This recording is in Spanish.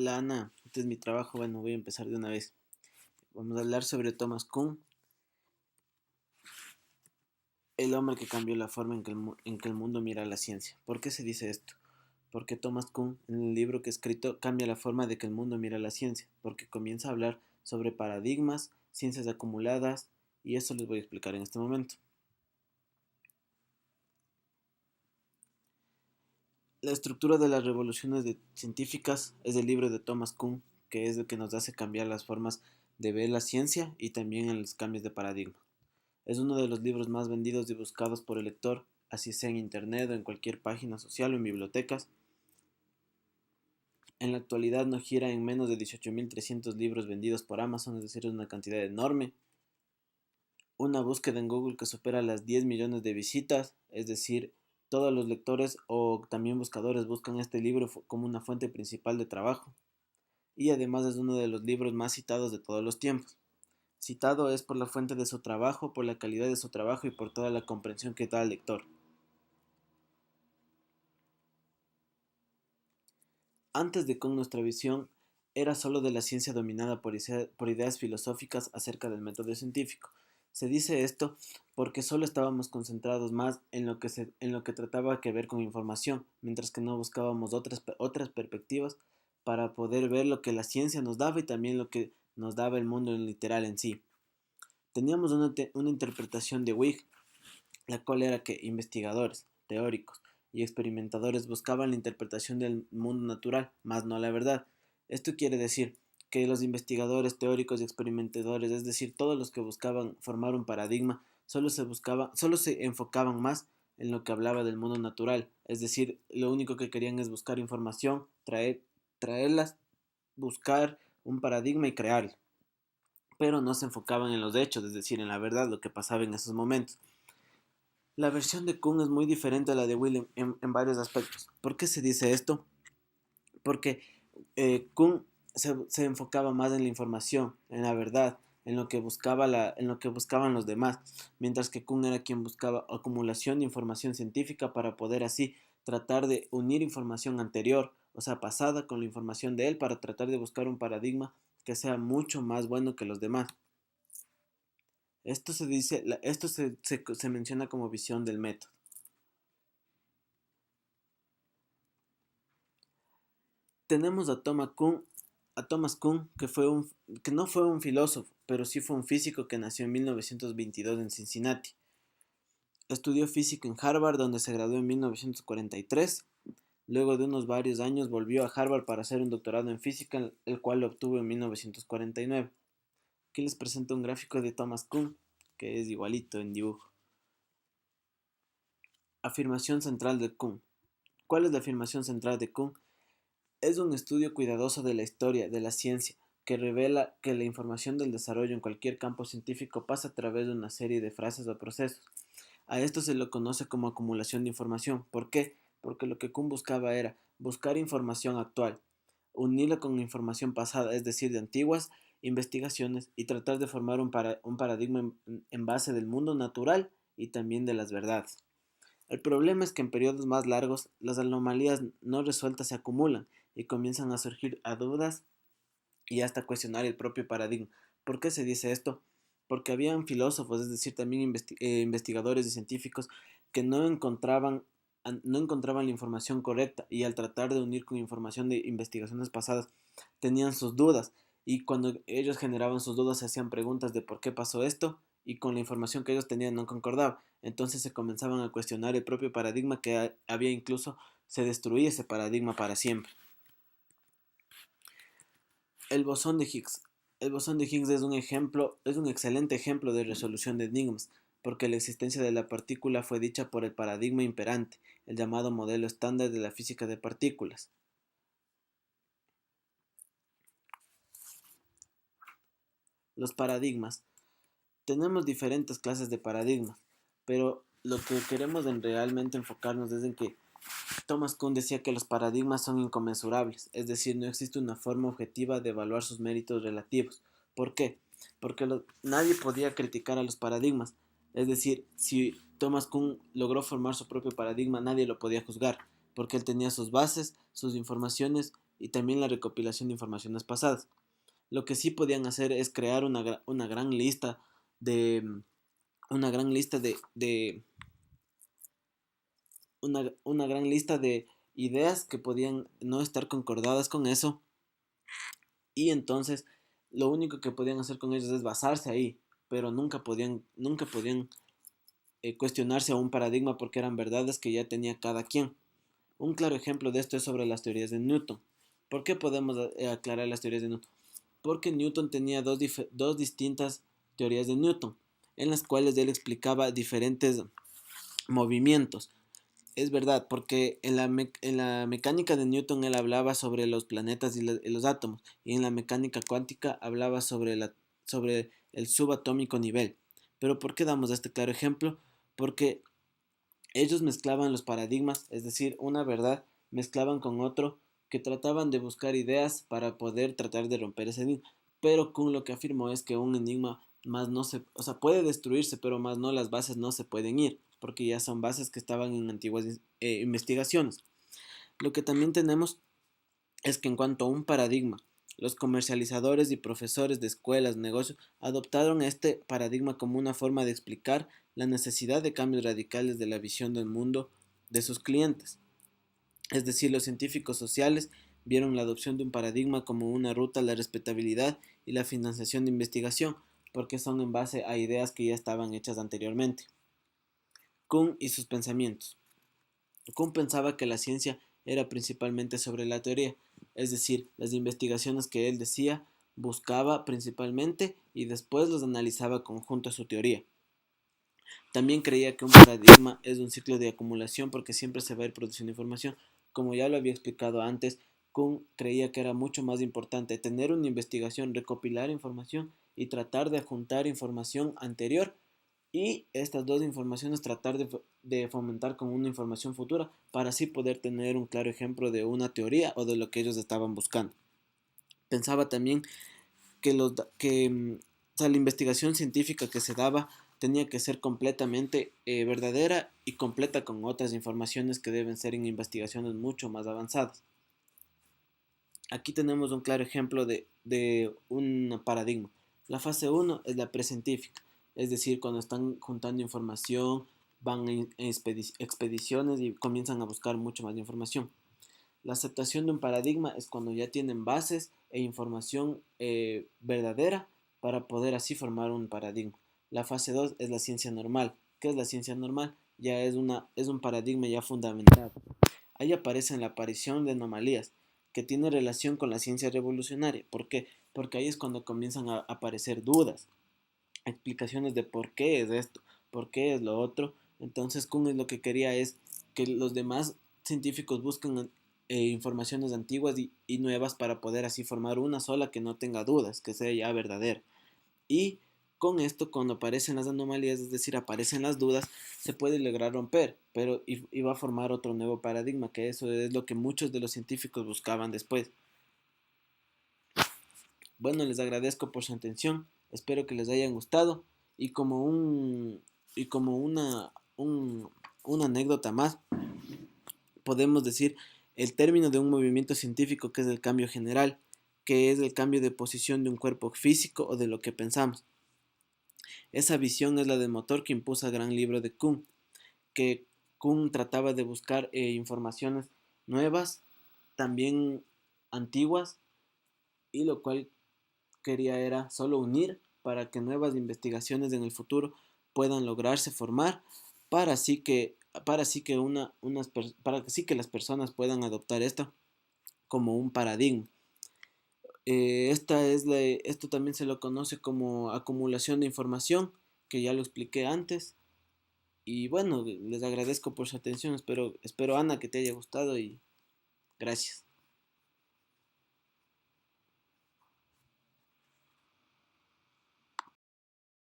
Hola Ana, este es mi trabajo. Bueno, voy a empezar de una vez. Vamos a hablar sobre Thomas Kuhn, el hombre que cambió la forma en que el mundo mira la ciencia. ¿Por qué se dice esto? Porque Thomas Kuhn, en el libro que ha escrito, cambia la forma de que el mundo mira la ciencia, porque comienza a hablar sobre paradigmas, ciencias acumuladas, y eso les voy a explicar en este momento. La estructura de las revoluciones científicas es el libro de Thomas Kuhn, que es el que nos hace cambiar las formas de ver la ciencia y también en los cambios de paradigma. Es uno de los libros más vendidos y buscados por el lector, así sea en internet o en cualquier página social o en bibliotecas. En la actualidad no gira en menos de 18.300 libros vendidos por Amazon, es decir, es una cantidad enorme. Una búsqueda en Google que supera las 10 millones de visitas, es decir, todos los lectores o también buscadores buscan este libro como una fuente principal de trabajo. Y además es uno de los libros más citados de todos los tiempos. Citado es por la fuente de su trabajo, por la calidad de su trabajo y por toda la comprensión que da al lector. Antes de Kuhn nuestra visión era solo de la ciencia dominada por ideas filosóficas acerca del método científico. Se dice esto porque solo estábamos concentrados más en lo que trataba que ver con información, mientras que no buscábamos otras perspectivas para poder ver lo que la ciencia nos daba y también lo que nos daba el mundo en literal en sí. Teníamos una interpretación de Wig, la cual era que investigadores, teóricos y experimentadores buscaban la interpretación del mundo natural, más no la verdad. Esto quiere decir que los investigadores, teóricos y experimentadores, es decir, todos los que buscaban formar un paradigma, solo se enfocaban más en lo que hablaba del mundo natural, es decir, lo único que querían es buscar información, traerlas, buscar un paradigma y crearlo, pero no se enfocaban en los hechos, es decir, en la verdad, lo que pasaba en esos momentos. La versión de Kuhn es muy diferente a la de William en varios aspectos. ¿Por qué se dice esto? Porque Kuhn se enfocaba más en la información, en la verdad, en lo que buscaban los demás, mientras que Kuhn era quien buscaba acumulación de información científica para poder así tratar de unir información anterior, o sea, pasada, con la información de él para tratar de buscar un paradigma que sea mucho más bueno que los demás. Esto se menciona como visión del método. Tenemos a Thomas Kuhn, que no fue un filósofo, pero sí fue un físico que nació en 1922 en Cincinnati. Estudió física en Harvard, donde se graduó en 1943. Luego de unos varios años volvió a Harvard para hacer un doctorado en física, el cual lo obtuvo en 1949. Aquí les presento un gráfico de Thomas Kuhn, que es igualito en dibujo. Afirmación central de Kuhn. ¿Cuál es la afirmación central de Kuhn? Es un estudio cuidadoso de la historia, de la ciencia, que revela que la información del desarrollo en cualquier campo científico pasa a través de una serie de frases o procesos. A esto se lo conoce como acumulación de información. ¿Por qué? Porque lo que Kuhn buscaba era buscar información actual, unirla con información pasada, es decir, de antiguas investigaciones, y tratar de formar un paradigma en base del mundo natural y también de las verdades. El problema es que en periodos más largos las anomalías no resueltas se acumulan y comienzan a surgir a dudas y hasta cuestionar el propio paradigma. ¿Por qué se dice esto? Porque habían filósofos, es decir, también investigadores y científicos que no encontraban la información correcta, y al tratar de unir con información de investigaciones pasadas tenían sus dudas, y cuando ellos generaban sus dudas se hacían preguntas de por qué pasó esto, y con la información que ellos tenían no concordaba. Entonces se comenzaban a cuestionar el propio paradigma que había, incluso se destruía ese paradigma para siempre. El bosón de Higgs. El bosón de Higgs es un excelente ejemplo de resolución de enigmas, porque la existencia de la partícula fue dicha por el paradigma imperante, el llamado modelo estándar de la física de partículas. Los paradigmas. Tenemos diferentes clases de paradigmas, pero lo que queremos realmente enfocarnos es en que Thomas Kuhn decía que los paradigmas son inconmensurables, es decir, no existe una forma objetiva de evaluar sus méritos relativos. ¿Por qué? Porque nadie podía criticar a los paradigmas, es decir, si Thomas Kuhn logró formar su propio paradigma, nadie lo podía juzgar, porque él tenía sus bases, sus informaciones y también la recopilación de informaciones pasadas. Lo que sí podían hacer es crear una gran lista de una gran lista de una gran lista de ideas que podían no estar concordadas con eso, y entonces lo único que podían hacer con ellos es basarse ahí, pero nunca podían cuestionarse a un paradigma porque eran verdades que ya tenía cada quien. Un claro ejemplo de esto es sobre las teorías de Newton. ¿Por qué podemos aclarar las teorías de Newton? Porque Newton tenía dos distintas teorías de Newton, en las cuales él explicaba diferentes movimientos. Es verdad, porque en la mecánica de Newton él hablaba sobre los planetas y los átomos, y en la mecánica cuántica hablaba sobre el subatómico nivel. Pero ¿por qué damos este claro ejemplo? Porque ellos mezclaban los paradigmas, es decir, una verdad mezclaban con otro, que trataban de buscar ideas para poder tratar de romper ese enigma. Pero Kuhn lo que afirmó es que un enigma más no se, o sea, puede destruirse, pero más no, las bases no se pueden ir, porque ya son bases que estaban en antiguas investigaciones. Lo que también tenemos es que en cuanto a un paradigma, los comercializadores y profesores de escuelas, negocios, adoptaron este paradigma como una forma de explicar la necesidad de cambios radicales de la visión del mundo de sus clientes. Es decir, los científicos sociales vieron la adopción de un paradigma como una ruta a la respetabilidad y la financiación de investigación, porque son en base a ideas que ya estaban hechas anteriormente. Kuhn y sus pensamientos. Kuhn pensaba que la ciencia era principalmente sobre la teoría, es decir, las investigaciones que él decía buscaba principalmente y después los analizaba conjunto a su teoría. También creía que un paradigma es un ciclo de acumulación porque siempre se va a ir produciendo información. Como ya lo había explicado antes, Kuhn creía que era mucho más importante tener una investigación, recopilar información y tratar de juntar información anterior, y estas dos informaciones tratar de fomentar con una información futura para así poder tener un claro ejemplo de una teoría o de lo que ellos estaban buscando. Pensaba también que o sea, la investigación científica que se daba tenía que ser completamente verdadera y completa con otras informaciones que deben ser en investigaciones mucho más avanzadas. Aquí tenemos un claro ejemplo de un paradigma. La fase uno es la precientífica, es decir, cuando están juntando información, van en expediciones y comienzan a buscar mucho más información. La aceptación de un paradigma es cuando ya tienen bases e información verdadera para poder así formar un paradigma. La fase 2 es la ciencia normal. ¿Qué es la ciencia normal? Ya es un paradigma ya fundamentado. Ahí aparece la aparición de anomalías que tiene relación con la ciencia revolucionaria. ¿Por qué? Porque ahí es cuando comienzan a aparecer dudas, explicaciones de por qué es esto, por qué es lo otro. Entonces Kuhn lo que quería es que los demás científicos busquen informaciones antiguas y nuevas para poder así formar una sola que no tenga dudas, que sea ya verdadera. Y con esto, cuando aparecen las anomalías, es decir, aparecen las dudas, se puede lograr romper, pero y va a formar otro nuevo paradigma, que eso es lo que muchos de los científicos buscaban después. Bueno, les agradezco por su atención, espero que les hayan gustado y como una anécdota más, podemos decir el término de un movimiento científico que es el cambio general, que es el cambio de posición de un cuerpo físico o de lo que pensamos. Esa visión es la del motor que impulsa el gran libro de Kuhn, que Kuhn trataba de buscar informaciones nuevas, también antiguas, y lo cual quería era solo unir para que nuevas investigaciones en el futuro puedan lograrse formar para así que las personas puedan adoptar esto como un paradigma. Esto también se lo conoce como acumulación de información, que ya lo expliqué antes. Y bueno, les agradezco por su atención. Espero, Ana, que te haya gustado y gracias.